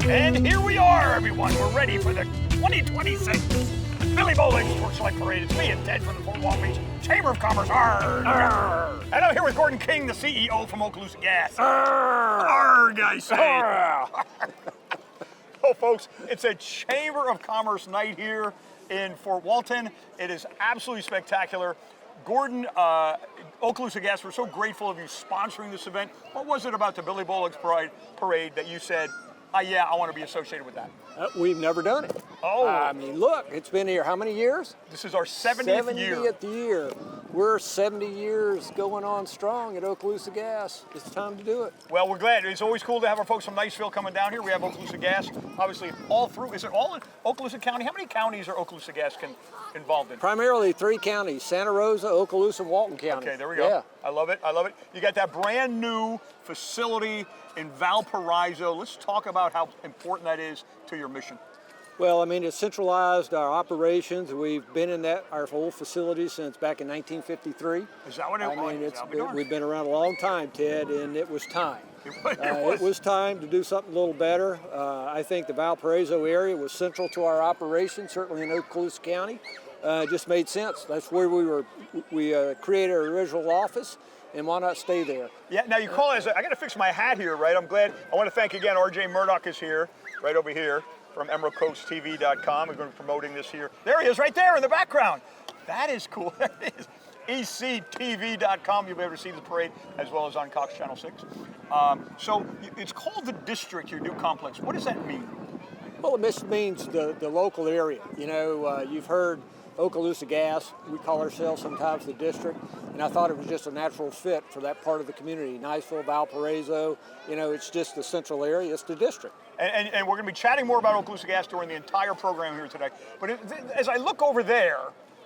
And here we are, everyone. We're ready for the 2026 Billy Bowlegs Torchlight Parade. It's me and Ted from the Fort Walton Beach Chamber of Commerce. Arr! Arr! And I'm here with Gordon King, the CEO from Okaloosa Gas. Arr, guys say. So, folks, it's a Chamber of Commerce night here in Fort Walton. It is absolutely spectacular. Gordon, Okaloosa Gas, we're so grateful of you sponsoring this event. What was it about the Billy Bowlegs Parade that you said, yeah, I want to be associated with that? We've never done it. Oh. I mean, look, it's been here how many years? This is our 70th year. 70th year. We're 70 years going on strong at Okaloosa Gas. It's time to do it. Well, we're glad. It's always cool to have our folks from Niceville coming down here. We have Okaloosa Gas, obviously, all through. Is it all in Okaloosa County? How many counties are Okaloosa Gas involved in? Primarily 3 counties, Santa Rosa, Okaloosa, and Walton County. Okay, there we go. Yeah. I love it. I love it. You got that brand new facility in Valparaiso. Let's talk about how important that is to your mission. Well, I mean, it's centralized our operations. We've been in our old facility since back in 1953. Is that what it was? I mean, we've been around a long time, Ted, and it was time. It was time to do something a little better. I think the Valparaiso area was central to our operation, certainly in Okaloosa County. It just made sense. That's where we created our original office, and why not stay there? Yeah, now you call it, I got to fix my hat here, right? I'm glad. I want to thank again, RJ Murdoch is here, right over here, from EmeraldCoastTV.com. We've been promoting this here. There he is, right there in the background. That is cool. There it is. ECTV.com. You'll be able to see the parade as well as on Cox Channel 6. So it's called the District, your new complex. What does that mean? Well, it just means the local area. You know, you've heard Okaloosa Gas. We call ourselves sometimes the District, and I thought it was just a natural fit for that part of the community. Niceville, Valparaiso, you know, it's just the central area. It's the District. And we're going to be chatting more about Okaloosa Gas during the entire program here today. But as I look over there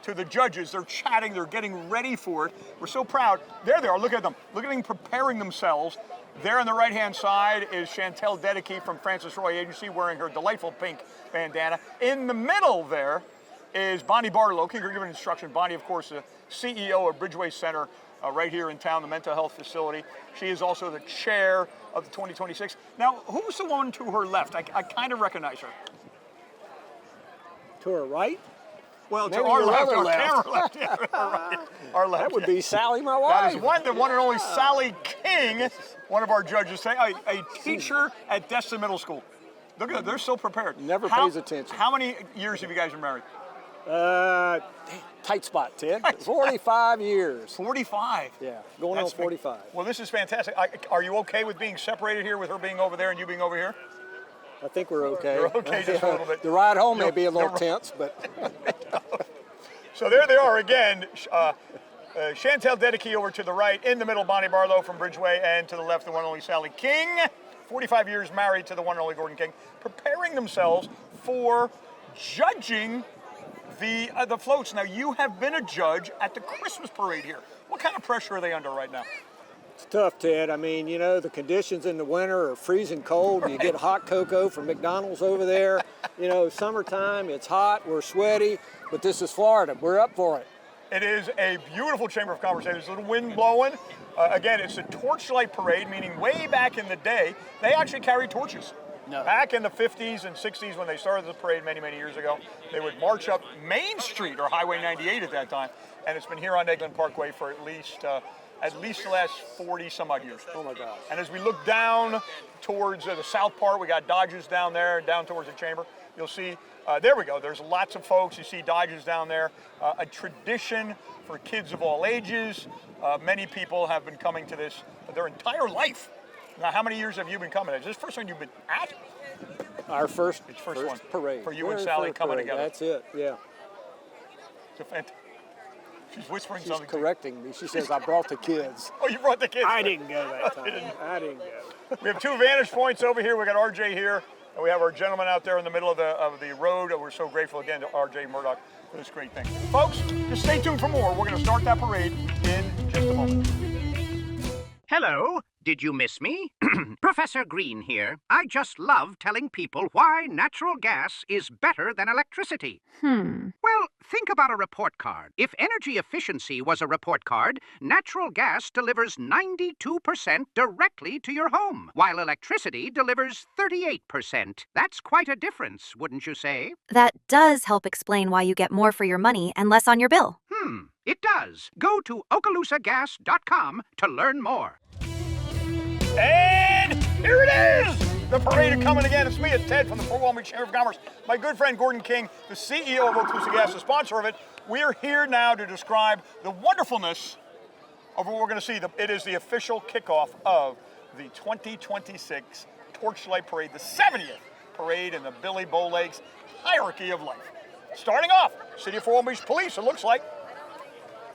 to the judges, they're chatting, they're getting ready for it. We're so proud. There they are. Look at them. Look at them preparing themselves. There on the right-hand side is Chantel Dedeke from Francis Roy Agency wearing her delightful pink bandana. In the middle there is Bonnie Barlow, giving instruction. Bonnie, of course, the CEO of Bridgeway Center right here in town, the mental health facility. She is also the chair of the 2026. Now, who's the one to her left? I kind of recognize her. To her right? Well, maybe to our left, our left. camera left. Yeah, right. Our left. That would be Sally, my wife. That is the one and only Sally King, one of our judges, a teacher at Destin Middle School. Look at them, they're so prepared. Never pays attention. How many years have you guys been married? Tight spot, Ted. 45 years. 45? Yeah, going on 45. Well, this is fantastic. Are you okay with being separated here, with her being over there and you being over here? I think we're okay. You're okay just a little bit. The ride home may be a little tense, but... So there they are again. Chantel Dedeke over to the right, in the middle, Bonnie Barlow from Bridgeway, and to the left, the one and only Sally King. 45 years married to the one and only Gordon King, preparing themselves for judging the floats. Now, you have been a judge at the Christmas parade here. What kind of pressure are they under right now? It's tough, Ted. I mean, you know, the conditions in the winter are freezing cold. Right. You get hot cocoa from McDonald's over there. You know, summertime, it's hot, we're sweaty, but this is Florida. We're up for it. It is a beautiful Chamber of Commerce. There's a little wind blowing. Again, it's a torchlight parade, meaning way back in the day, they actually carried torches. No. Back in the 50s and 60s when they started the parade many, many years ago, they would march up Main Street, or Highway 98 at that time, and it's been here on Eglin Parkway for at least the last 40 some odd years. Oh my gosh. And as we look down towards the south part, we got Dodges down there, and down towards the Chamber, you'll see, there we go, there's lots of folks. You see Dodges down there. A tradition for kids of all ages. Many people have been coming to this their entire life. Now, how many years have you been coming? Is this the first one you've been at? Our first one. Parade. For you and Sally coming together. That's it, yeah. She's whispering something. She's correcting me. She says, I brought the kids. Oh, you brought the kids? I didn't go that time. I didn't go. We have 2 vantage points over here. We got RJ here, and we have our gentleman out there in the middle of the road. We're so grateful again to RJ Murdoch for this great thing. Folks, just stay tuned for more. We're going to start that parade in just a moment. Hello, Did you miss me? Professor Green here. I just love telling people why natural gas is better than electricity. Well, think about a report card. If energy efficiency was a report card, natural gas delivers 92% directly to your home, while electricity delivers 38%. That's quite a difference, wouldn't you say? That does help explain why you get more for your money and less on your bill. It does. Go to OkaloosaGas.com to learn more. And here it is! The parade is coming again. It's me, it's Ted from the Fort Walton Beach Chamber of Commerce. My good friend Gordon King, the CEO of Okaloosa Gas, the sponsor of it. We are here now to describe the wonderfulness of what we're going to see. It is the official kickoff of the 2026 Torchlight Parade, the 70th parade in the Billy Bowlegs hierarchy of life. Starting off, City of Fort Walton Beach Police, it looks like.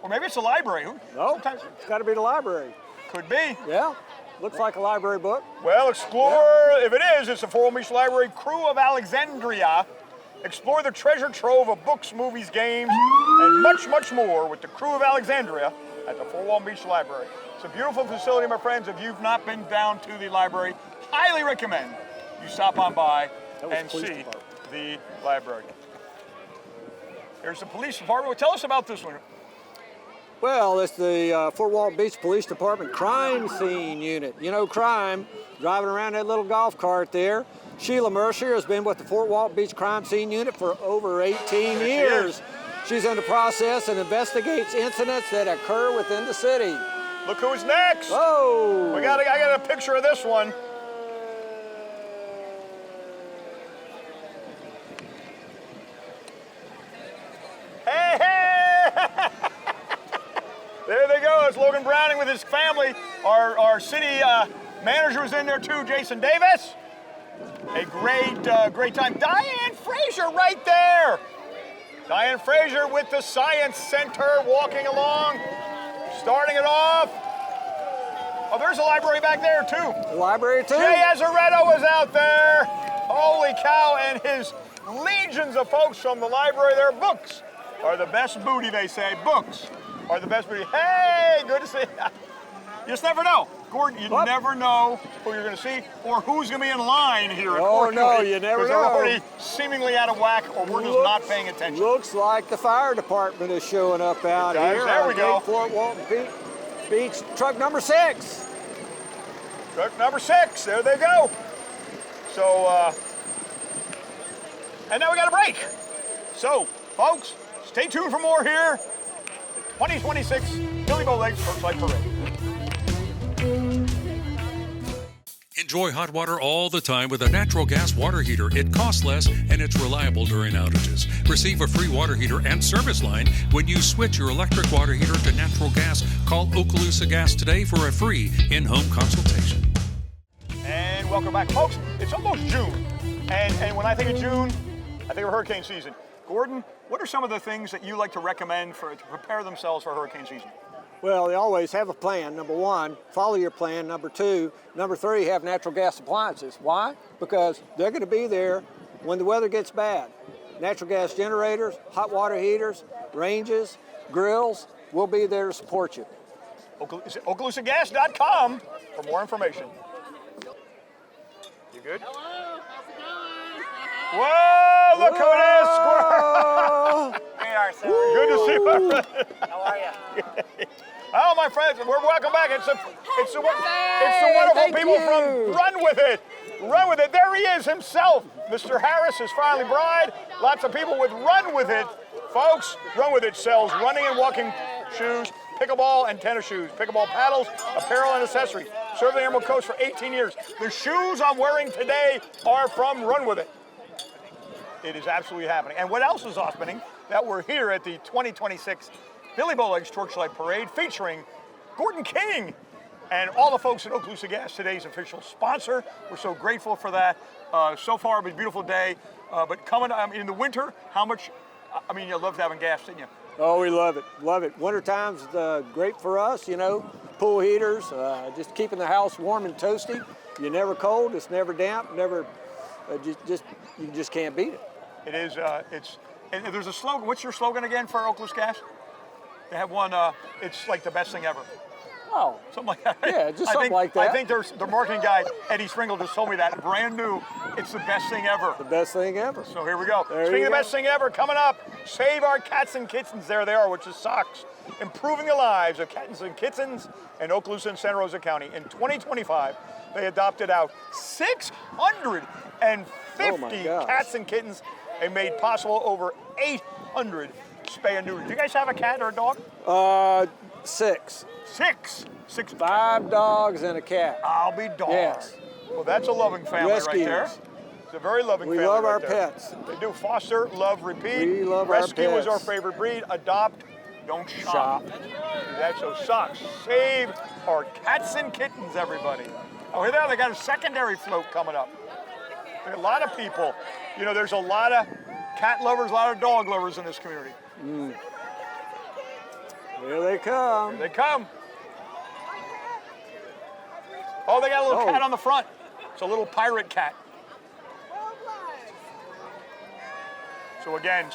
Or maybe it's the library. No, Sometimes it's got to be the library. could be. Yeah, looks like a library book. Well, explore, if it is, it's the Fort Walton Beach Library, Krewe of Alexandria. Explore the treasure trove of books, movies, games, and much, much more with the Krewe of Alexandria at the Fort Walton Beach Library. It's a beautiful facility, my friends. If you've not been down to the library, highly recommend you stop on by and see the library. Here's the police department. Tell us about this one. Well, it's the Fort Walton Beach Police Department crime scene unit. You know, crime, driving around that little golf cart there. Sheila Mercier has been with the Fort Walton Beach crime scene unit for over 18 years. She's in the process and investigates incidents that occur within the city. Look who's next. Oh! I got a picture of this one. Hey, hey! There they go. It's Logan Browning with his family. Our city manager was in there too, Jason Davis. A great time. Diane Frazier right there. Diane Frazier with the Science Center walking along, starting it off. Oh, there's a library back there too. The library too? Jay Azaretto was out there. Holy cow, and his legions of folks from the library there. Books are the best booty, they say. Books are the best booty. Hey, good to see you. You just never know. Gordon, you never know who you're going to see or who's going to be in line here at Oh, no, you never know. because they're already seemingly out of whack or we're just not paying attention. Looks like the fire department is showing up out here. There we go. Fort Walton Beach truck number 6. Truck number 6, there they go. So, and now we got a break. So, folks, stay tuned for more here. The 2026 Billy Bowlegs Torchlight Parade. Enjoy hot water all the time with a natural gas water heater. It costs less and it's reliable during outages. Receive a free water heater and service line when you switch your electric water heater to natural gas. Call Okaloosa Gas today for a free in-home consultation. And welcome back, folks. It's almost June, and when I think of June, I think of hurricane season. Gordon, what are some of the things that you like to recommend to prepare themselves for hurricane season? Well, they always have a plan. Number 1, follow your plan. Number 2, number 3, have natural gas appliances. Why? Because they're going to be there when the weather gets bad. Natural gas generators, hot water heaters, ranges, grills, will be there to support you. OkaloosaGas.com for more information. You good? Hello, how's it going? Whoa, look who it is, Squirrel. Hey, Arthur. Good to see you, my friend. How are you? Oh, my friends, we're welcome back. It's the wonderful thank people you. from Run With It. Run With It. There he is himself. Mr. Harris, his finally bride. Lots of people with Run With It. Folks, Run With It sells running and walking shoes, pickleball and tennis shoes, pickleball paddles, apparel and accessories. Served the Emerald Coast for 18 years. The shoes I'm wearing today are from Run With It. It is absolutely happening. And what else is happening? That we're here at the 2026 Billy Bowlegs Torchlight Parade featuring Gordon King and all the folks at Okaloosa Gas, today's official sponsor. We're so grateful for that. So far, it's been a beautiful day. But coming in the winter, you loved having gas, didn't you? Oh, we love it. Love it. Wintertime's great for us, you know. Pool heaters, just keeping the house warm and toasty. You're never cold, it's never damp, never, you just can't beat it. It is, and there's a slogan. What's your slogan again for Okaloosa Gas? They have one, it's like the best thing ever. Oh. Something like that. Yeah, just I something think, like that. I think the marketing guy, Eddie Springle, just told me that. Brand new. It's the best thing ever. The best thing ever. So here we go. There Speaking you of the go. best thing ever, coming up, Save Our Cats and Kittens. There they are, which is socks. Improving the lives of kittens and kittens in Okaloosa and Santa Rosa County. In 2025, they adopted out 650 gosh. cats and kittens and made possible over 800 spay and neuters. Do you guys have a cat or a dog? 6. Six. 5 dogs and a cat. I'll be darned. Yes. Well, that's a loving family right there. Rescues. It's a very loving We family love right our there. pets. They do foster, love, repeat. We love our Rescue is our pets. favorite breed. Adopt, don't shop. Shop. Do that, so socks. Save our cats and kittens, everybody. Oh, here they are. They got a secondary float coming up. There are a lot of people. You know, there's a lot of cat lovers, a lot of dog lovers in this community. Here they come. Here they come. Oh, they got a little cat on the front. It's a little pirate cat. So again,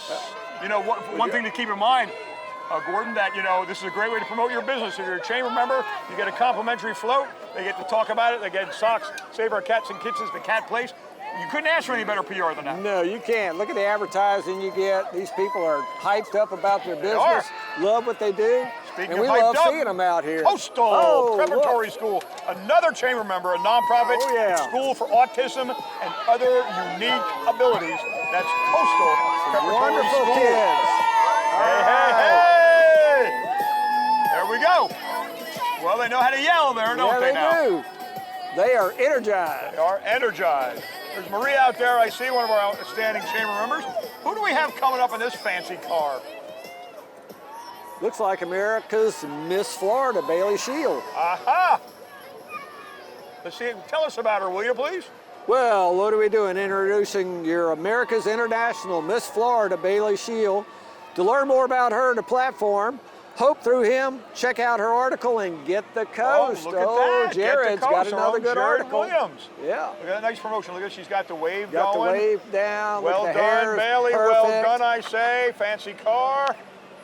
you know, one thing to keep in mind, Gordon, that, you know, this is a great way to promote your business. If you're a chamber member, you get a complimentary float. They get to talk about it. They get socks. Save Our Cats and Kittens, the cat place. You couldn't ask for any better PR than that. No, you can't. Look at the advertising you get. These people are hyped up about their business, are. love what they do, Speaking and of we hyped love up, seeing them out here. Coastal Preparatory look. School, another chamber member, a nonprofit Oh, yeah. school for autism and other unique abilities. That's Coastal Preparatory Wonderful School. kids. Hey, hey, hey! There we go. Well, they know how to yell there, don't Yeah, they they now? do. They are energized. They are energized. There's Marie out there. I see one of our outstanding chamber members. Who do we have coming up in this fancy car? Looks like America's Miss Florida, Bailey Scheel. Aha! Let's see. Tell us about her, will you, please? Well, what are we doing? Introducing your America's International Miss Florida, Bailey Scheel. To learn more about her and the platform, hope through him, check out her article and get the coast. Oh, look at that. Get the Jared's got coast. Our another own good Jared article. Williams. Yeah. Look at that nice promotion. Look at she's got the wave Got going. the wave down. Well look, the done, hair is Bailey. Well perfect. done, I say. Fancy car.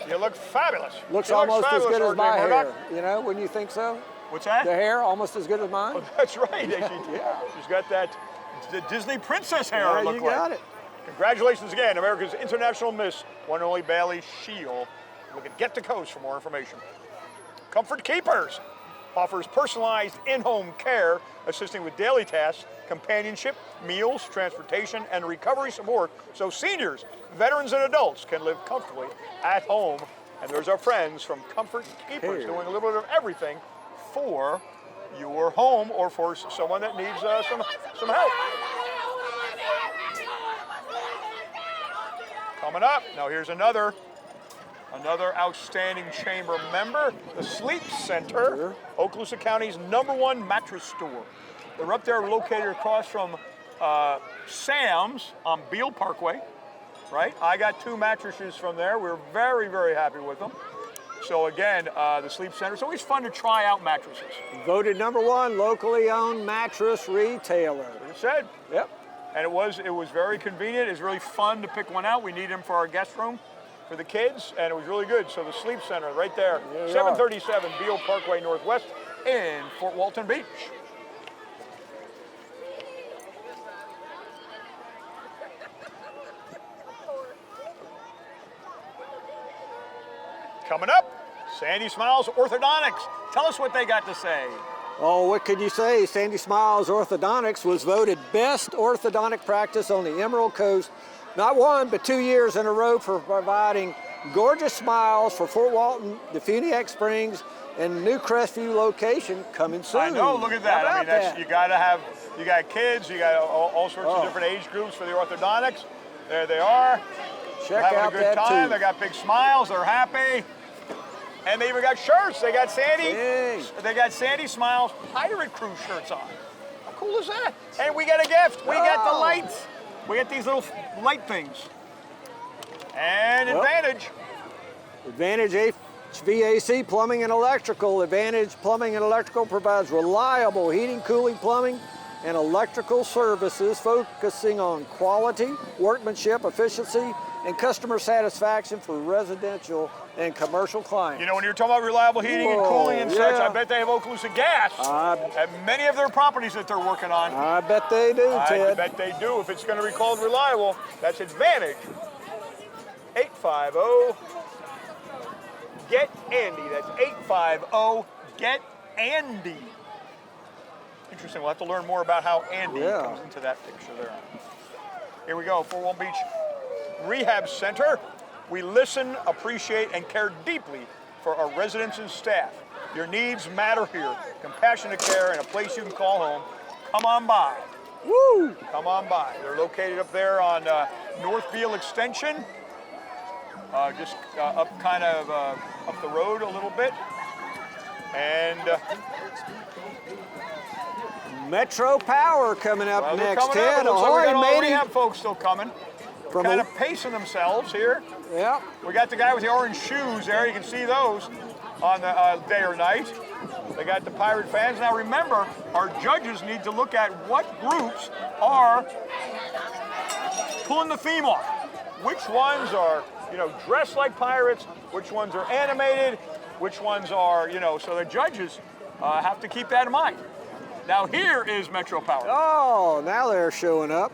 You look fabulous. Looks She almost as fabulous, good as RJ my Murdoch. hair. You know, wouldn't you think so? What's that? The hair almost as good as mine. Oh, that's right. She's got that Disney princess hair. Yeah, it looked you got like. it. Congratulations again, America's International Miss, one and only Bailey Scheel. Look at Get the Coast for more information. Comfort Keepers offers personalized in-home care, assisting with daily tasks, companionship, meals, transportation, and recovery support, so seniors, veterans, and adults can live comfortably at home. And there's our friends from Comfort Keepers Here. doing a little bit of everything for your home or for someone that needs some help. Coming up, now here's another outstanding chamber member, the Sleep Center, Okaloosa County's #1 mattress store. They're up there located across from Sam's on Beale Parkway, right? I got 2 mattresses from there. We're very, very happy with them. So again, the Sleep Center, it's always fun to try out mattresses. Voted #1 locally owned mattress retailer. Like I said, Yep. and it was very convenient. It was really fun to pick one out. We need them for our guest room for the kids, and it was really good. So the Sleep Center right there, There you 737 Beale Parkway Northwest in Fort Walton Beach. Coming up, Sandy Smiles Orthodontics. Tell us what they got to say. Oh, what could you say? Sandy Smiles Orthodontics was voted best orthodontic practice on the Emerald Coast, not 1, but 2 years in a row for providing gorgeous smiles for Fort Walton, Defuniak Springs, and new Crestview location coming soon. I know, look at that. How I mean, about that? you got kids, you got all sorts of different age groups for the orthodontics. There they are. Check having out a good that time. too. They got big smiles, they're happy. And they even got shirts. They got Sandy. Hey. They got Sandy Smiles Pirate Cruise shirts on. How cool is that? And we got a gift. We got the Oh. lights. We got these little light things. And Well. Advantage. Advantage HVAC Plumbing and Electrical. Advantage Plumbing and Electrical provides reliable heating, cooling, plumbing, and electrical services focusing on quality, workmanship, efficiency, and customer satisfaction for residential and commercial clients. You know, when you're talking about reliable heating and cooling and such, I bet they have Okaloosa Gas at many of their properties that they're working on. I bet they do, Ted. I bet they do. If it's going to be called reliable, that's advantage. 850-GET-ANDY. That's 850-GET-ANDY. Interesting. We'll have to learn more about how Andy comes into that picture there. Here we go, Fort Walton Beach Rehab Center. We listen, appreciate, and care deeply for our residents and staff. Your needs matter here. Compassionate care and a place you can call home. Come on by. Woo! Come on by. They're located up there on North Beale Extension, just up kind of up the road a little bit. And Metro Power coming up next, coming Ted. Up. Like we got all matey. rehab folks still coming. Kind of pacing themselves here. Yeah. We got the guy with the orange shoes there. You can see those on the day or night. They got the Pirate fans. Now remember, our judges need to look at what groups are pulling the theme off. Which ones are, dressed like pirates? Which ones are animated? Which ones are, so the judges have to keep that in mind. Now here is Metro Power. Oh, now they're showing up.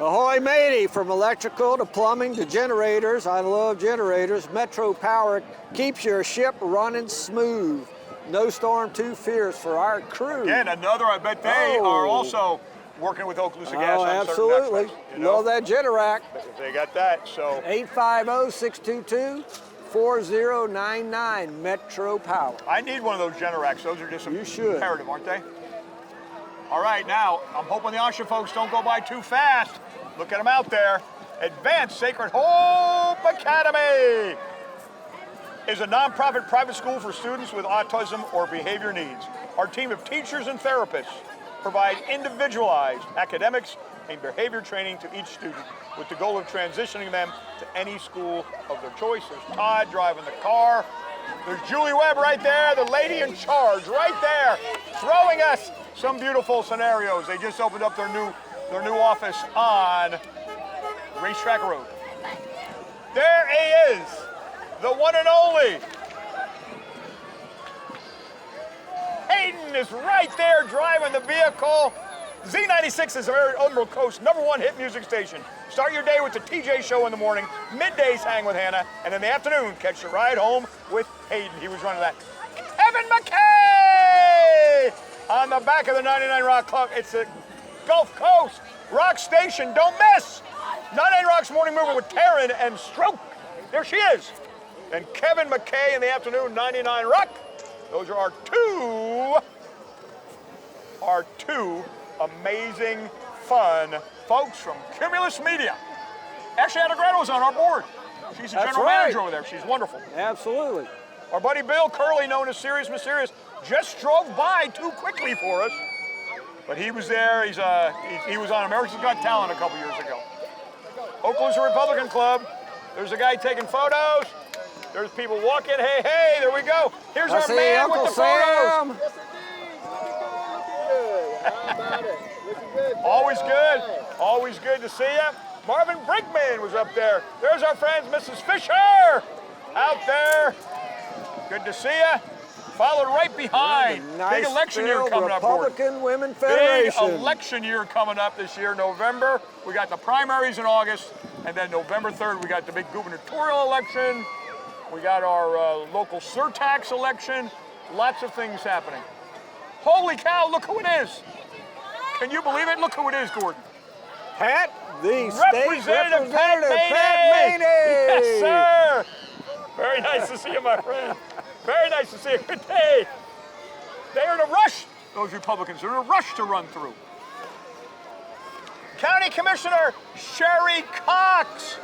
Ahoy matey, from electrical to plumbing to generators. I love generators. Metro Power keeps your ship running smooth. No storm too fierce for our crew. Again, another, I bet they are also working with Okaloosa Gas on absolutely. certain aspects. Love that Generac. They got that, so. 850-622-4099, Metro Power. I need one of those Generacs. Those are just imperative, aren't they? All right, now, I'm hoping the Osha folks don't go by too fast. Look at them out there. Advanced Sacred Hope Academy is a nonprofit private school for students with autism or behavior needs. Our team of teachers and therapists provide individualized academics and behavior training to each student with the goal of transitioning them to any school of their choice. There's Todd driving the car. There's Julie Webb right there, the lady in charge right there, throwing us some beautiful scenarios. They just opened up their new office on Racetrack Road. There he is, the one and only. Hayden is right there driving the vehicle. Z96 is our Emerald Coast #1 hit music station. Start your day with the TJ show in the morning, middays hang with Hannah, and in the afternoon catch the ride home with Hayden. He was running that. Kevin McKay on the back of the 99 Rock clock. It's the Gulf Coast Rock Station. Don't miss 99 Rock's Morning Mover with Taryn and Stroke. There she is. And Kevin McKay in the afternoon, 99 Rock. Those are our two amazing, fun folks from Cumulus Media. Actually, Anna Greta was on our board. She's the general manager over there. She's wonderful. Absolutely. Our buddy Bill Curley, known as Serious Mysterious, just drove by too quickly for us. But he was there. He was on America's Got Talent a couple years ago. Okaloosa Republican Club. There's a guy taking photos. There's people walking. Hey, there we go. Here's our man Uncle with the Sam. photos. Always good. Always good to see you. Marvin Brinkman was up there. There's our friends, Mrs. Fisher, out there. Good to see you. Followed right behind. Big election year coming up. Republican Women Federation. Big election year coming up this year, November. We got the primaries in August, and then November 3rd, we got the big gubernatorial election. We got our local surtax election. Lots of things happening. Holy cow, look who it is. Can you believe it? Look who it is, Gordon. Pat, the Representative Pat Maney. Yes, sir. Very nice to see you, my friend. Very nice to see you. Good day. They're in a rush. Those Republicans are in a rush to run through. County Commissioner Sherry Cox,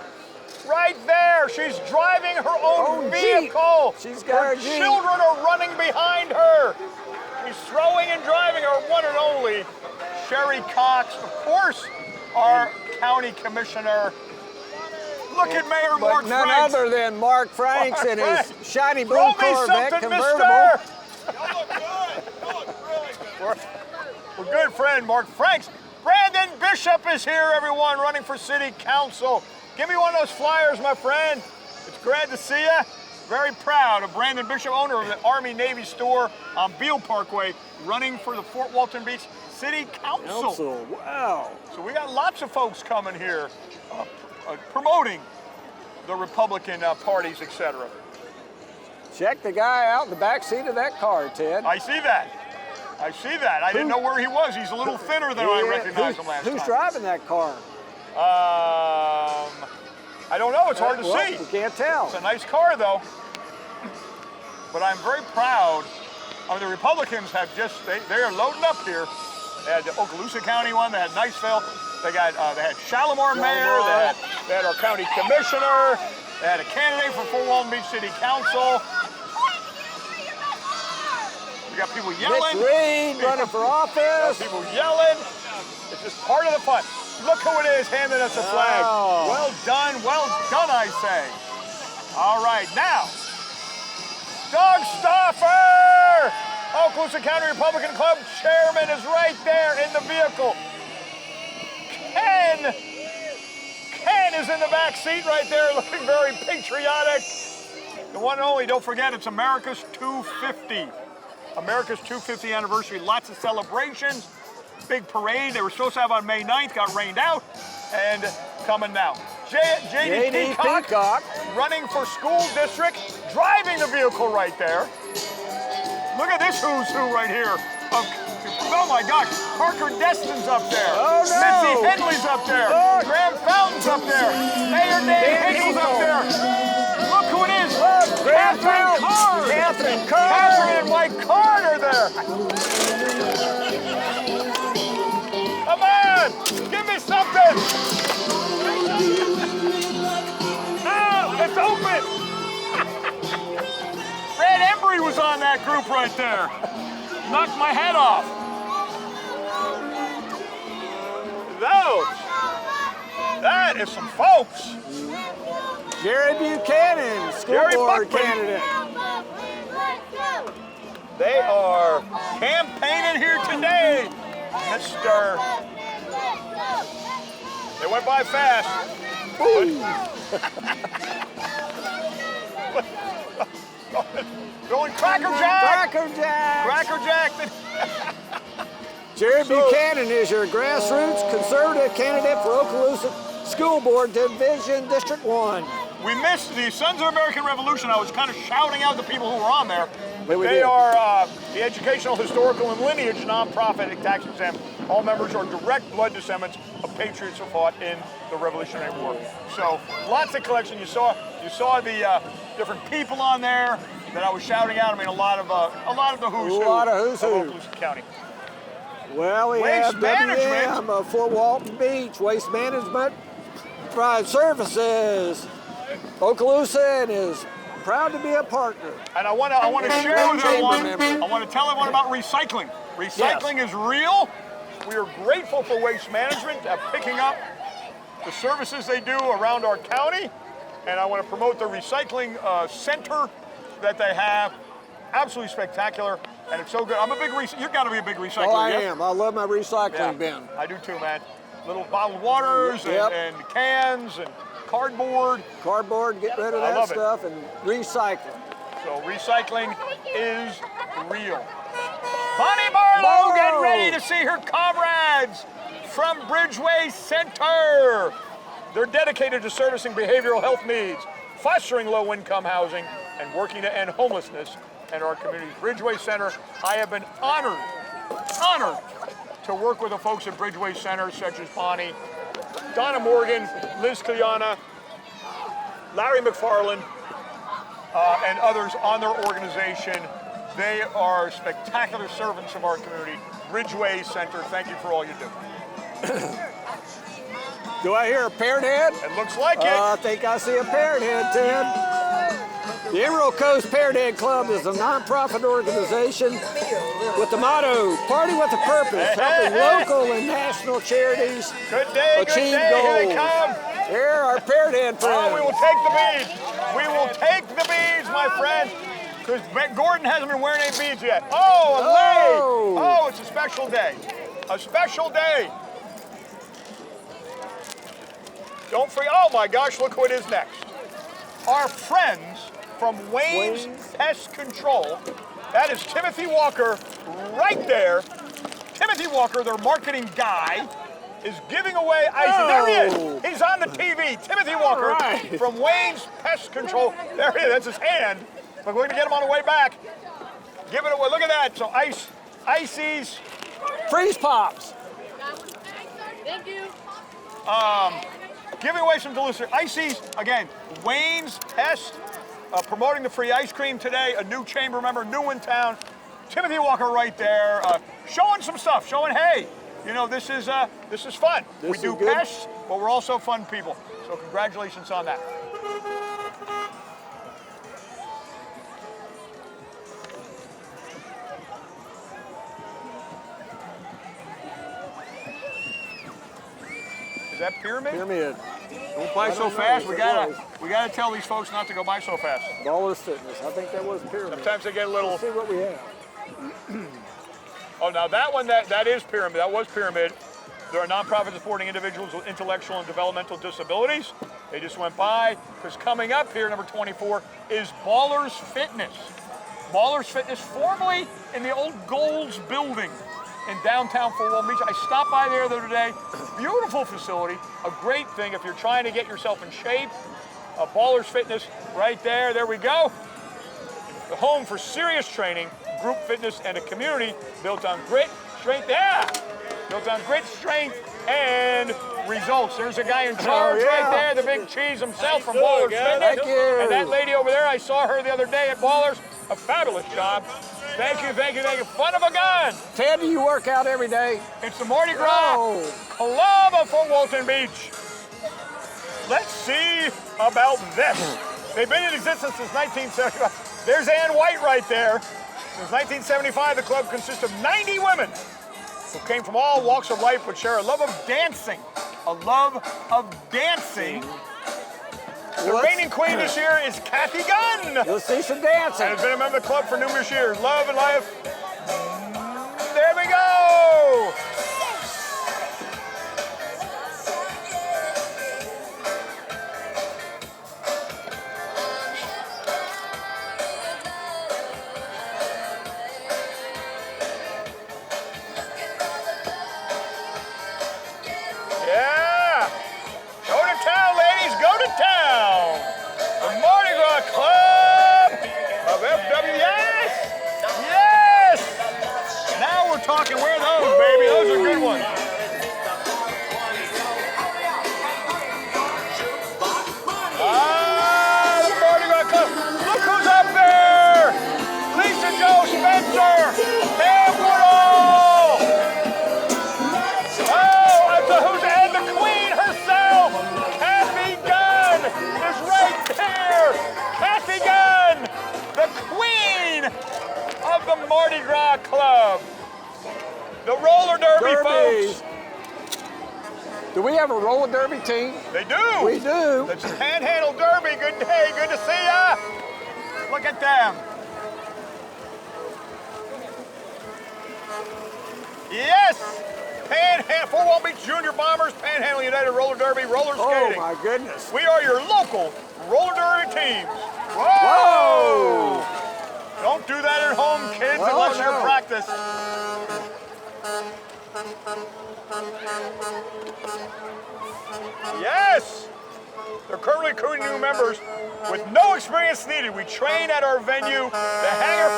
right there. She's driving her own vehicle. She's got her Jeep. Children are running behind her. She's throwing and driving her one and only Sherry Cox. Of course, our county commissioner. Look at Mayor Mark none Franks. other than Mark Franks and his shiny blue Throw me Corvette something, convertible. mister. You look good. You look really good. We're good friend, Mark Franks. Brandon Bishop is here, everyone, running for city council. Give me one of those flyers, my friend. It's glad to see you. Very proud of Brandon Bishop, owner of the Army-Navy store on Beale Parkway, running for the Fort Walton Beach City Council. Wow. So we got lots of folks coming here promoting the Republican parties, etc. Check the guy out in the back seat of that car, Ted. I see that. I see that. I didn't know where he was. He's a little thinner than I recognized him last time. Who's driving that car? I don't know. It's hard to see. You can't tell. It's a nice car, though. But I'm very proud. I mean, the Republicans have just, they are loading up here. They had the Okaloosa County one. They had Niceville. They had Shalimar mayor. They had our county commissioner. They had a candidate for Fort Walton Beach City Council. We got people yelling. Mitch Reed running for office. People yelling. It's just part of the fun. Look who it is handing us a flag. Oh. Well done, I say. All right, now, Doug Stauffer, Okaloosa County Republican Club chairman, is right there in the vehicle. Ken is in the back seat right there, looking very patriotic. The one and only, don't forget, it's America's 250. America's 250th anniversary, lots of celebrations. Big parade they were supposed to have on May 9th, got rained out, and coming now. J.D. Peacock, running for school district, driving the vehicle right there. Look at this who's who right here. Oh my gosh, Parker Destin's up there. Oh no! Missy Henley's up there. Look. Graham Fountain's up there. Mayor Dave Hagel's up there. Look who it is. Catherine Card. Catherine and Mike Card are there. Come on, give me something. Oh, it's open. Fred Embry was on that group right there. Knocked my head off. That is some folks. Jerry Buchanan, school board candidate. They are campaigning here today, Mr. They went by fast. Going Cracker Jack. Cracker Jack. Jerry Buchanan is your grassroots conservative candidate for Okaloosa School Board Division District 1. We missed the Sons of American Revolution. I was kind of shouting out the people who were on there. They are the educational, historical, and lineage nonprofit tax exempt. All members are direct blood descendants of patriots who fought in the Revolutionary War. So lots of collection. You saw the different people on there that I was shouting out. I mean, a lot of the who's who of Okaloosa County. Well, we Waste have management. WM of Fort Walton Beach, Waste Management, Pride Services, Okaloosa, and is proud to be a partner. And I want to share with everyone, I want to tell everyone about recycling. Recycling is real. We are grateful for Waste Management picking up the services they do around our county. And I want to promote the recycling center that they have. Absolutely spectacular. And it's so good. I'm a big you've got to be a big recycler. Oh, I am. I love my recycling bin. I do too, man. Little bottled waters and cans and cardboard. Get rid of that stuff and recycle. So recycling is real. Bonnie Barlow, get ready to see her comrades from Bridgeway Center. They're dedicated to servicing behavioral health needs, fostering low-income housing, and working to end homelessness in our community. Bridgeway Center, I have been honored to work with the folks at Bridgeway Center, such as Bonnie, Donna Morgan, Liz Kiliana, Larry McFarland, and others on their organization. They are spectacular servants of our community. Bridgeway Center, thank you for all you do. Do I hear a parrot head? It looks like it. I think I see a parrot head, Ted. The Emerald Coast Parrot Head Club is a nonprofit organization with the motto, Party with a Purpose, helping local and national charities achieve goals. Here they come. Here are parrot head friends. Oh, we will take the beads. We will take the beads, my friend, because Gordon hasn't been wearing any beads yet. Oh, a lei. Oh, it's a special day. A special day Don't forget, oh my gosh, look who it is next. Our friends from Wayne's Pest Control. That is Timothy Walker right there. Timothy Walker, their marketing guy, is giving away ice. Oh. There he is. He's on the TV. Timothy Walker right. from Wayne's Pest Control. There he is. That's his hand. But we're going to get him on the way back. Give it away. Look at that. So ices. Freeze pops. Thank you. Giving away some delicious ices. Again, Wayne's Pest promoting the free ice cream today. A new chamber member, new in town. Timothy Walker right there, showing some stuff. Showing, hey, you know, this is fun. We do pests, but we're also fun people. So congratulations on that. Is that Pyramid? Pyramid. Don't buy so fast. We gotta tell these folks not to go buy so fast. Ballers Fitness. I think that was Pyramid. Sometimes they get a little. Let's see what we have. Oh, now that one, that is Pyramid. That was Pyramid. They're a nonprofit supporting individuals with intellectual and developmental disabilities. They just went by, because coming up here, number 24, is Ballers Fitness. Ballers Fitness, formerly in the old Gold's building in downtown Fort Walton Beach. I stopped by there the other day. Beautiful facility, a great thing if you're trying to get yourself in shape. Ballers Fitness right there. There we go. The home for serious training, group fitness, and a community built on grit, strength, built on grit, strength, and results. There's a guy in charge right there, the big cheese himself from Ballers Fitness. Thank you. And that lady over there, I saw her the other day at Ballers. A fabulous job. Thank you, thank you, thank you. Fun of a gun. Ted, do you work out every day? It's the Mardi Gras Club of Fort Walton Beach. Let's see about this. They've been in existence since 1975. There's Ann White right there. Since 1975, the club consists of 90 women who came from all walks of life but share a love of dancing. A love of dancing. The reigning queen this year is Kathy Gunn. Let's see some dancing. And has been a member of the club for numerous years. Love and life. There we go. Yeah. Go to town, ladies. Go to town. The Mardi Gras Club of FWB. Yes! Now we're talking. Where are those, baby? Those are good ones. The Mardi Gras Club. Look who's up there. Lisa Jo Spencer. Pam Woodall. And the queen herself, Kathy Gunn, is right there. Kathy Gunn, the queen of the Mardi Gras Club. The roller derby, folks. Do we have a roller derby team? They do. We do. It's the Panhandle Derby. Good day. Good to see ya. Look at them. Yes. Panhandle, Fort Walton Beach Junior Bombers, Panhandle United Roller Derby, roller skating. Oh my goodness. We are your local roller derby teams. Whoa! Don't do that at home, kids, unless you're practice. Yes! They're currently recruiting new members with no experience needed. We train at our venue, the Hangar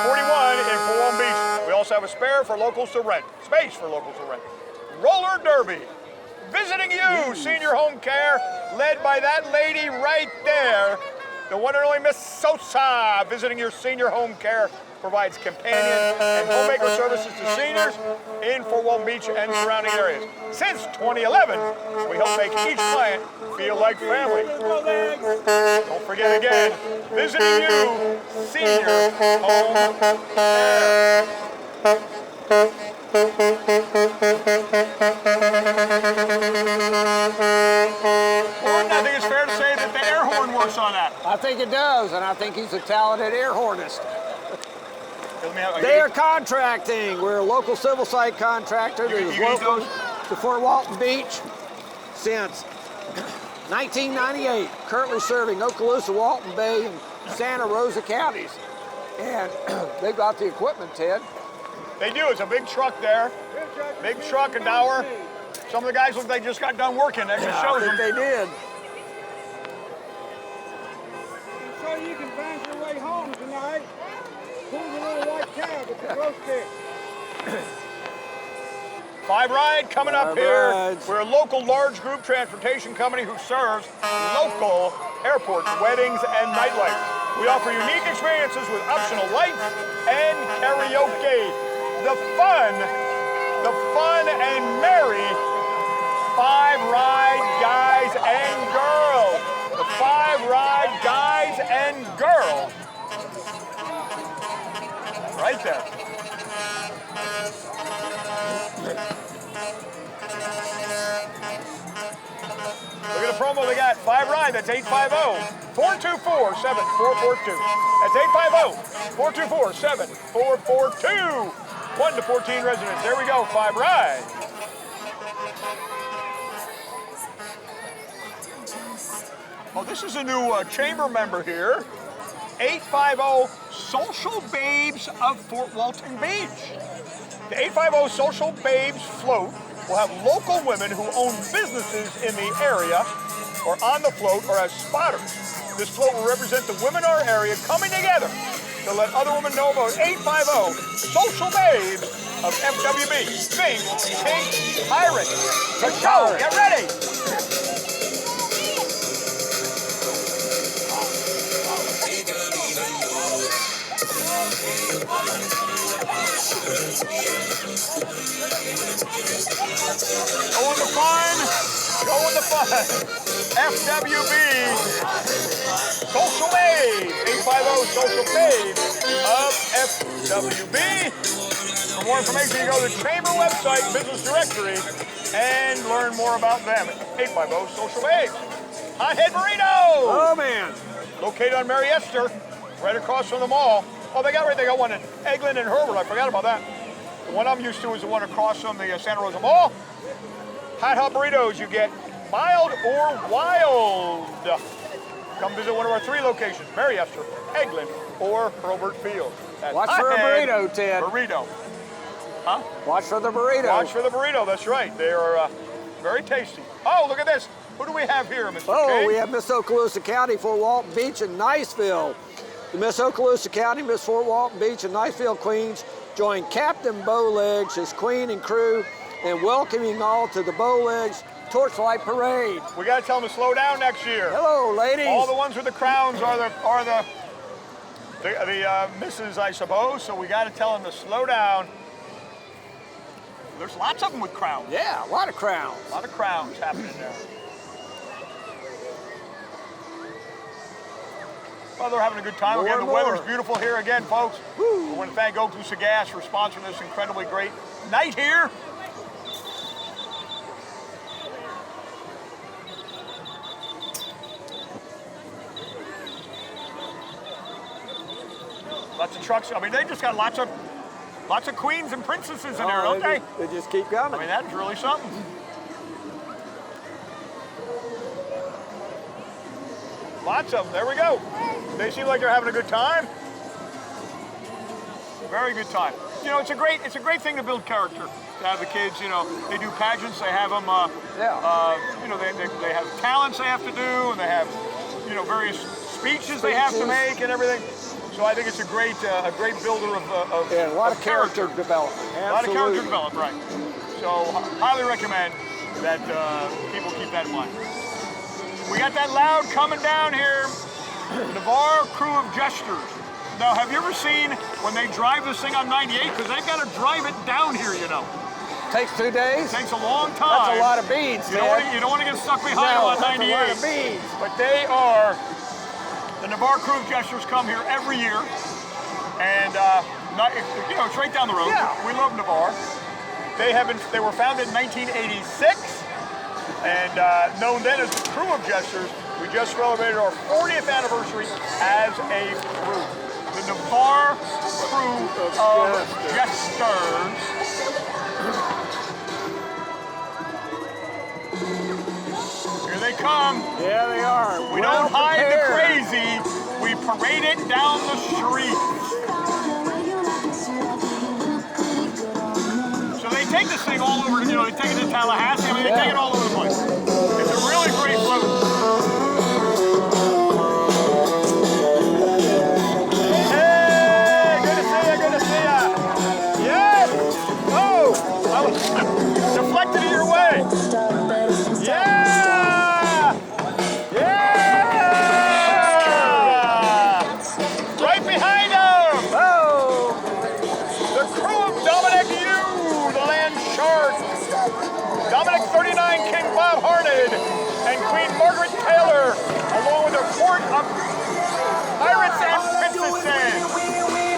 441 in Fort Walton Beach. We also have a space for locals to rent. Roller Derby. Visiting you, Senior Home Care, led by that lady right there, the one and only Miss Sosa. Visiting your Senior Home Care provides companion and homemaker services to seniors in Fort Walton Beach and surrounding areas. Since 2011, we help make each client feel like family. Don't forget again, visiting you, Senior Home Care. Gordon, I think it's fair to say that the air horn works on that. I think it does, and I think he's a talented air hornist. They are contracting. We're a local civil site contractor that is local to Fort Walton Beach since 1998, currently serving Okaloosa, Walton Bay, and Santa Rosa counties. And they've got the equipment, Ted. They do. It's a big truck there. Big truck, a dower. Some of the guys look like they just got done working. That just shows them. They did. So you can find your way home tonight. Pull the little white cab with the glow stick. Five Ride coming up Five here. Rides. We're a local large group transportation company who serves local airports, weddings, and nightlife. We offer unique experiences with optional lights and karaoke. The fun and merry Five Ride guys and girls. The Five Ride guys and girls. Right there. Look at the promo they got. Five Ride, that's 850-424-7442. That's 850-424-7442. 1 to 14 residents. There we go, Five Ride. Oh, this is a new chamber member here. 850 Social Babes of Fort Walton Beach. The 850 Social Babes float will have local women who own businesses in the area or on the float or as spotters. This float will represent the women in our area coming together to let other women know about 850 Social Babes of FWB, Fink, Pink, Pirate. Let's go, get ready. Go with the fun. Go with the fun. FWB Social Babes. 850 Social Babes of FWB. For more information, you go to the Chamber website, Business Directory, and learn more about them. 850 Social Babes. On Head Burritos. Oh, man. Located on Mary Esther, right across from the mall. Oh, they got one in Eglin and Herbert. I forgot about that. The one I'm used to is the one across from the Santa Rosa Mall. Hot burritos, you get mild or wild. Come visit one of our 3 locations, Mary Esther, Eglin, or Herbert Field. That's Watch for a burrito, Ted. Burrito. Huh? Watch for the burrito. Watch for the burrito, that's right. They are very tasty. Oh, look at this. Who do we have here, Mr. Oh, King? we have Miss Okaloosa County, Fort Walton Beach, and Niceville. The Miss Okaloosa County, Miss Fort Walton Beach, and Niceville Queens join Captain Bowlegs, his queen and crew, in welcoming all to the Bowlegs Torchlight Parade. We got to tell them to slow down next year. Hello, ladies. All the ones with the crowns are the misses, I suppose. So we got to tell them to slow down. There's lots of them with crowns. Yeah, a lot of crowns. A lot of crowns happening there. Well, they're having a good time. Again, the weather's beautiful here again, folks. Woo. We want to thank Okaloosa Gas for sponsoring this incredibly great night here. Lots of trucks. I mean, they just got lots of queens and princesses in there, don't they? They just keep coming. I mean, that's really something. Lots of them. There we go. They seem like they're having a good time. Very good time. You know, it's a great thing to build character. To have the kids, you know, they do pageants. They have them. You know, they have talents they have to do, and they have, you know, various speeches they have to make and everything. So I think it's a great builder of a lot of character development. Absolutely. A lot of character development, right? So highly recommend that people keep that in mind. We got that loud coming down here. Navarre Krewe of Jesters. Now, have you ever seen when they drive this thing on 98? Because they've got to drive it down here, you know. Takes 2 days. Takes a long time. That's a lot of beads, You don't want to get stuck behind them on 98. That's a lot of beads. But they are, the Navarre Krewe of Jesters come here every year. And, you know, it's right down the road. Yeah. We love Navarre. They were founded in 1986. And known then as the Krewe of Jesters. We just celebrated our 40th anniversary as a crew. The Navarre Krewe of Jesters. Here they come. Yeah, they are. We don't hide the crazy. We parade it down the street. So they take this thing all over, they take it to Tallahassee. I mean, they take it all over the place. It's a really great float. Hey, good to see ya. Yes. Oh, I was deflected it your way. Yeah. Right behind him. Oh. The crew of Dominique, Youx, the land shark. Dominique 39, King Bob Harned, and Queen Margaret Taylor, along with a court of pirates and princesses.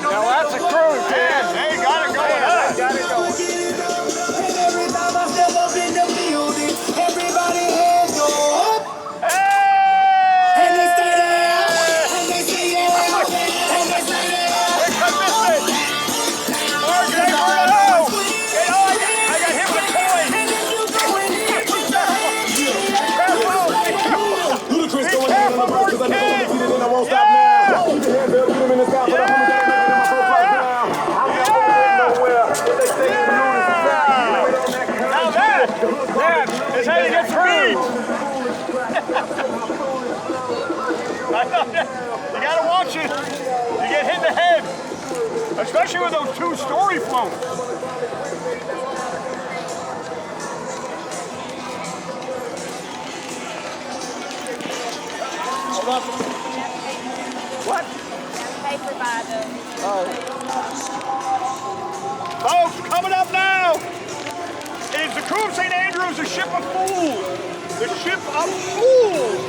Now that's a cruise, Man, man. they got it going on. Got it going. Every time I step up in the building, everybody hands go up. Hey! And they stay there, and they stay there, and they stay there. Here comes this thing. RJ Bruno! Hey, oh, I got hit with a coin. And if you go in here, Be careful, more kids. Now that is how you get free. You gotta watch it. You get hit in the head, especially with those two-story floats. What? Paper by the. Folks, coming up now is the Krewe of St. Andrews, the ship of fools. The ship of fools,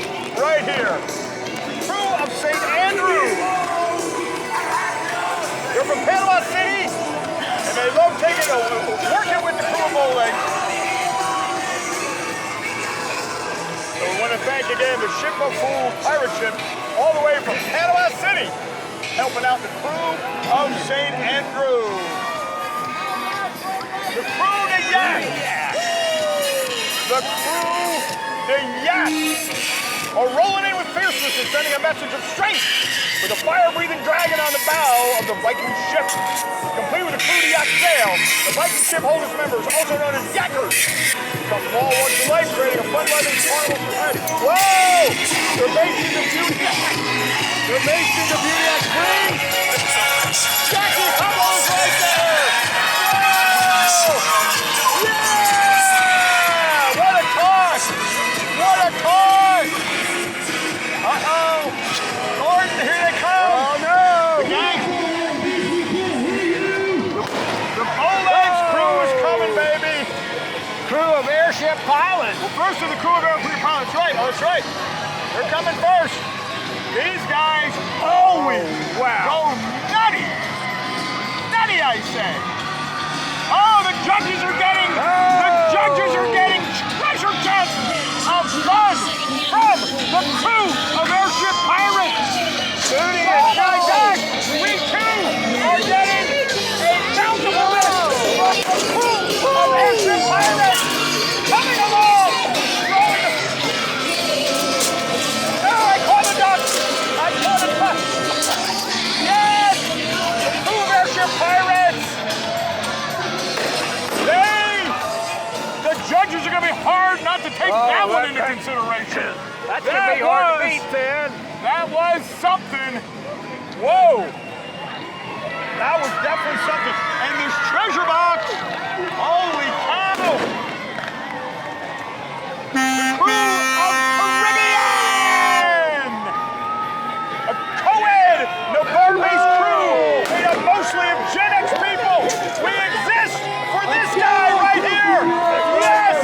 right here. Krewe of St. Andrews. They're from Panama City, and they love working with the Krewe of Bowlegs. So we want to thank again the ship of fools pirate ship, all the way from Panama City, helping out the Krewe of St. Andrews. The Krewe De Yak. The Krewe De Yak are rolling in with fierceness and sending a message of strength with a fire-breathing dragon on the bow of the Viking ship. Complete with a Krewe De Yak sail, the Viking ship holds its members, also known as Yakkers, come from all walks of life, creating a fun-loving carnival society. Whoa! They're based in the Beauty Yak. They're based in the Beauty Yak Springs. Jackie Hubble's right there! Yeah! What a toss! What a toss! Uh-oh! Gordon, here they come! Oh, no! The Bowlegs crew is coming, baby! Crew of airship pilots. Well, first is the Krewe of airship pilots. Right, oh, that's right. They're coming first. These guys always go nutty. Nutty, I say. Oh, the judges are getting treasure chests of fun from the Krewe of airship pirates. Booty Oh and my show. gosh, we too are getting a bountiful list from the Krewe of airship pirates coming along. Throwing the... Oh, I caught a duck. I caught a duck. Yes, the Krewe of airship pirates. The judges are going to be hard not to take that one into consideration. That's going to be hard to beat, Ted. That was something. Whoa. That was definitely something. And this treasure box. Holy cow. The Krewe of Karibbean. A co-ed Navarre-based crew made up mostly of Gen X people. We exist for this guy right here. Yes.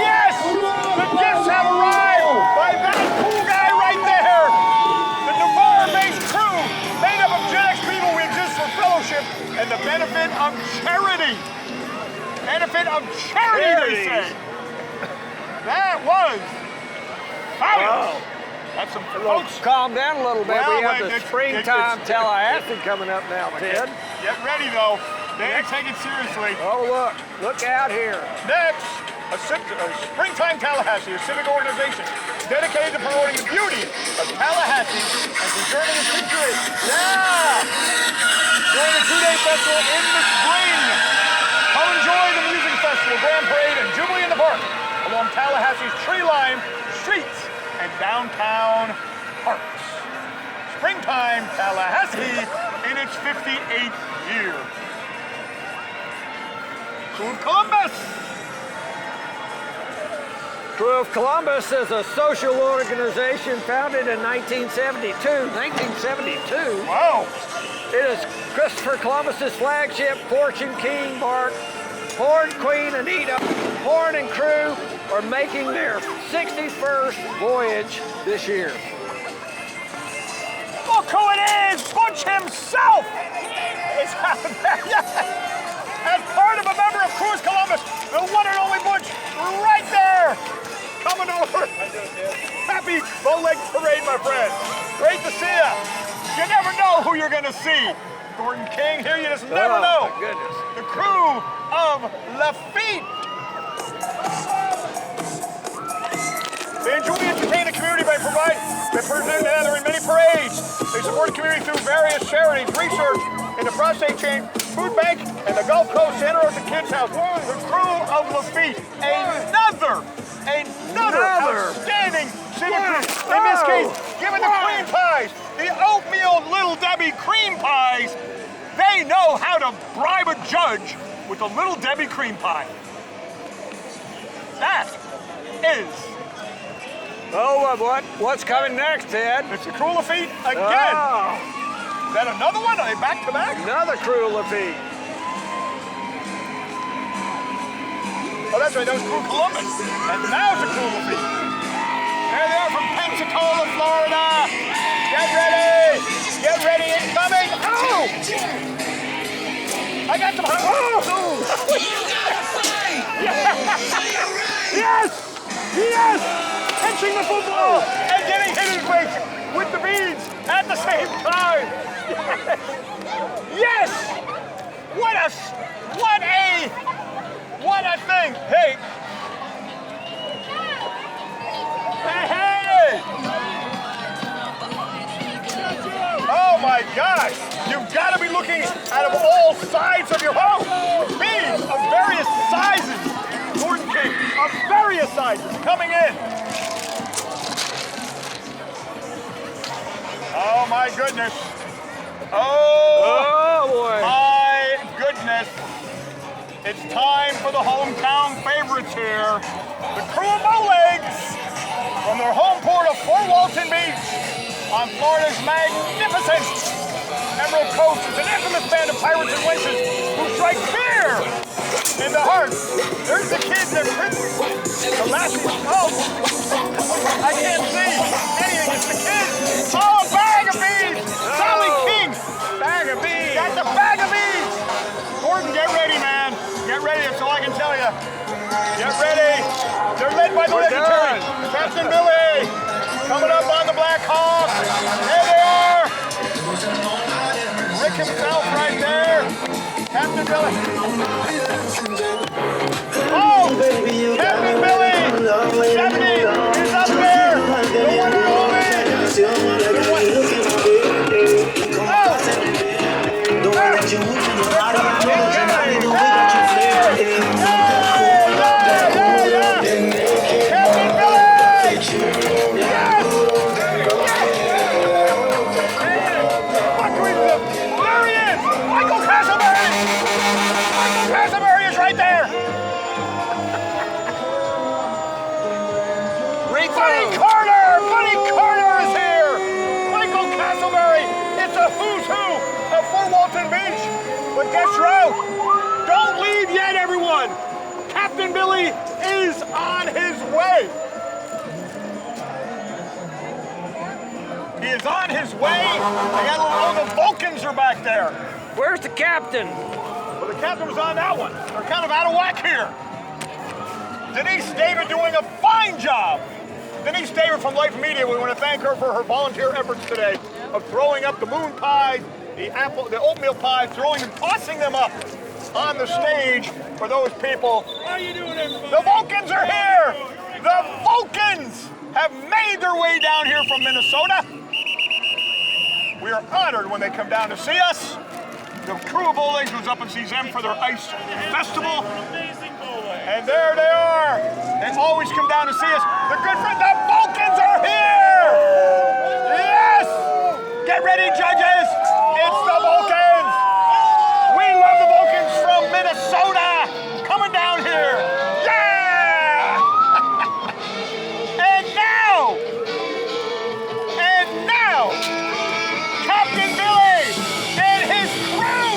Yes. The gifts have arrived by that cool guy right there. The Navarre-based crew made up of Gen X people. We exist for fellowship and the benefit of charity. Benefit of charity, they say. That was fabulous. Wow. That's some folks. Calm down a little bit. Well, we have wait, the it's- springtime it's- Tallahassee coming up now, Ted. Get ready though. They ain't take it seriously. Oh, look out here. Next, Springtime Tallahassee, a civic organization dedicated to promoting the beauty of Tallahassee and preserving its history. Yeah! During the 2-day festival in the spring. Come enjoy the music festival, Grand Parade, and Jubilee in the Park along Tallahassee's tree-lined streets and downtown parks. Springtime Tallahassee in its 58th year. Krewe of Columbus. Krewe of Columbus is a social organization founded in 1972. 1972? Wow. It is Christopher Columbus's flagship. Fortune King Mark, Horn Queen Anita, Horn and crew are making their 61st voyage this year. Look who it is! Butch himself! It's as part of a member of Krewe of Columbus, the one and only Butch, right there! Coming over. Happy Bowlegs Parade, my friend. Great to see you. You never know who you're gonna see. Gordon King, here you just never know. My goodness. The Krewe of Lafitte. They enjoy and entertain the community by presenting together in many parades. They support the community through various charities, research in the prostate chain, food bank, and the Gulf Coast Santa Rosa Kids House. The Krewe of Lafitte, another outstanding civic group. In this case, given the cream pies, the oatmeal Little Debbie cream pies, they know how to bribe a judge with a Little Debbie cream pie. That is. Oh, what's coming next, Ted? It's the Krewe of Lafitte again. Oh. Is that another one? Are they back to back? Another Krewe of Lafitte. Oh, that's right. That was Krewe of Columbus. And now it's the Krewe of Lafitte. There they are from Pensacola, Florida. Get ready. Get ready. It's coming. Oh! I got some. Oh! Yes! Yes! Catching the football and getting hit in the face with the beads at the same time. Yes! What a thing! Hey! Hey! Oh my gosh! You've got to be looking out of all sides of your home. Beads of various sizes. Gordon King of various sizes coming in. Oh my goodness. Oh boy. My goodness. It's time for the hometown favorites here. The Krewe of Bowlegs from their home port of Fort Walton Beach on Florida's magnificent Emerald Coast. It's an infamous band of pirates and wenches who strike fear in the heart. There's the kids that the last I can't see anything. It's the kids. Oh, a bag of beads. Sally King. Bag of beads. Got the bag of beads. Gordon, get ready, man. Get ready. That's all I can tell you. Get ready. They're led by the legendary Captain Billy. Coming up on the Black Hawk. There they are. Rick himself right there. Captain Billy. Oh, Captain Billy. 70 is up there. The one and only. But guess what? Don't leave yet, everyone. Captain Billy is on his way. He is on his way. The Vulcans are back there. Where's the captain? Well, the captain was on that one. They're kind of out of whack here. Denise David doing a fine job. Denise David from Life Media, we want to thank her for her volunteer efforts today of throwing up the moon pies, the oatmeal pies, throwing them, tossing them up on the stage for those people. How you doing, everybody? The Vulcans are here! The Vulcans have made their way down here from Minnesota. We are honored when they come down to see us. The Krewe of Bowlegs was up and sees them for their ice festival. And there they are. They always come down to see us. The good friend, the Vulcans are here! Yes! Get ready, judges! It's the Vulcans! We love the Vulcans from Minnesota coming down here. Yeah! And now, Captain Billy and his crew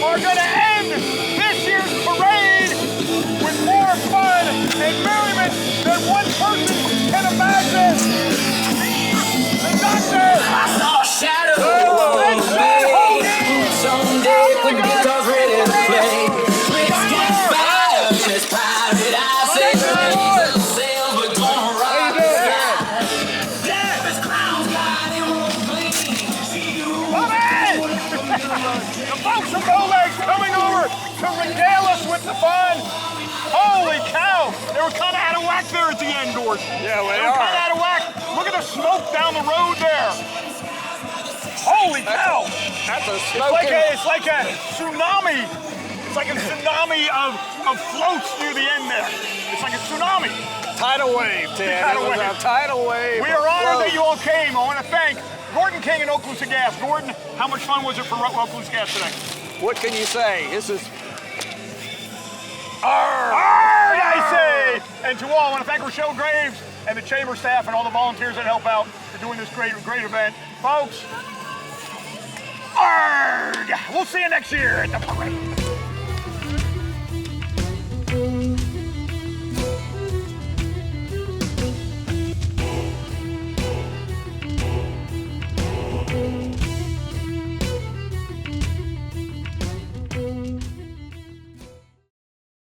are going to end this year's parade with more fun and merriment than one person can imagine. The Doctor! I saw a shadow. Let's Someday when guitars ready to play. Let's get fire, just pirate. I say, sails, we're gonna rock the sky. Death is clowns, God, it won't bleed. The folks from Bowlegs coming over to regale us with the fun. Holy cow! They were kind of out of whack there at the end, Gordon. Yeah, They were kind of out of whack. Look at the smoke down the road there. Holy cow! That's a It's like a tsunami. It's like a tsunami of floats near the end there. It's like a tsunami. tidal wave, Ted. Tidal It was wave. a tidal wave. We are honored that you all came. I want to thank Gordon King and Okaloosa Gas. Gordon, how much fun was it for Okaloosa Gas today? What can you say? This is Arr, I say! And to all, I want to thank Rochelle Graves and the chamber staff and all the volunteers that help out for doing this great event. Folks, arg! We'll see you next year at the parade.